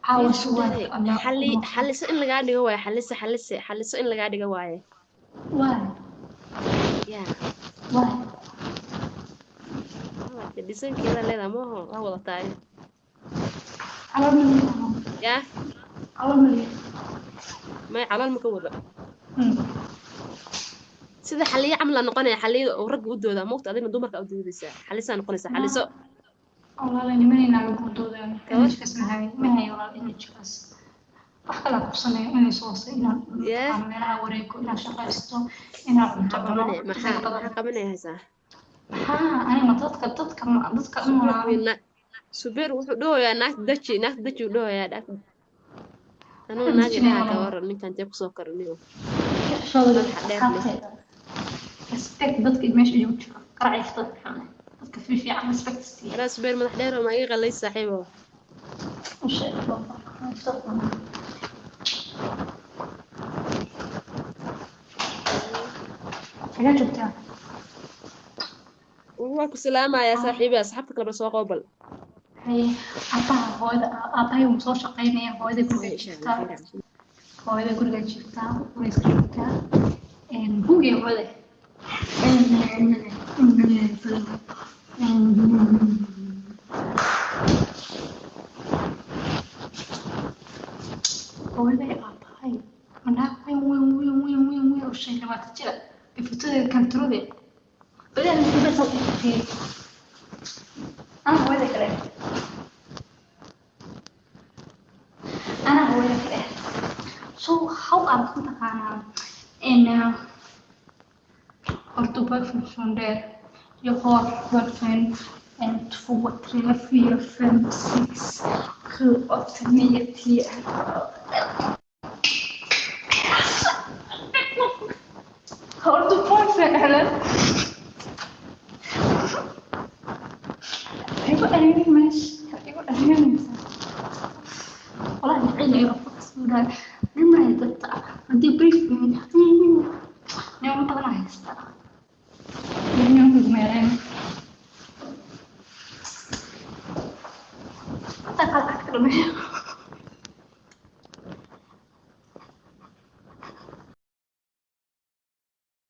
عاوز واحد Dare أنا xalliso in lagaa dhigo waaye xalliso in lagaa dhigo waaye واحد yaa واحد hadda dhisankeeda leedahay maaho waa wadataay على مليون yaa على مليون may calool ma ka wada sida xalliyo camal aa noqonaya xalliyada oo ragga u doodaa moogta adigna dumarka u doodaysaa xallisaa noqonaysaa xalliso والله لاني ماني نعرف الموضوع gabadh إني كاس ما هي والله إني كاس وحكلا قصني إني صوصي إن yaa طبعا منها وريكو إن شقيستو إن maxaa qabanaya عمتنا maxaa qabanaya haysaa ها أنا ما تذكر subeer أمنا wiilna subeer wuxuu dhahoyaa naagta daji u dhahoyaa dhaaf anuu أنا naagi دجني dhaha ka والله waran ninkan tee kusoo kariniyo شغل madaxa dheer leh أسكت respect dadka meesha igu jiro qaracay dadka dadka في عن respect ستي yaraa subeer madax dheer oo ma iga qalay saaxiibo وش حاجات جبتها waa ku salaamayaa saaxiibi asxaabta kale soo qoobal هي أعطاها هذا أعطاها مصور قيمة هذا كله جبتها هذا كله جبتها وليس جبتها بوجي هذا هذا أعطاها أنا وين والشيء ما تجي بفترة كانت تروي بدأنا نسيب صوت كثير أنا هو ذا كلام أنا هو ذا كلام so how I'm كنت إن ortoped från där jag har verkligen 1, 2, 3, 4, 5, 6, 7, 8, 9, 10. Har du pojkvän eller? أيوة أنا ماشي أيوة أنا ماشي والله العين أيوة فقط لما يتقطع بدي بريف من يوم طلع يستر يوم زميلين تقل أكثر من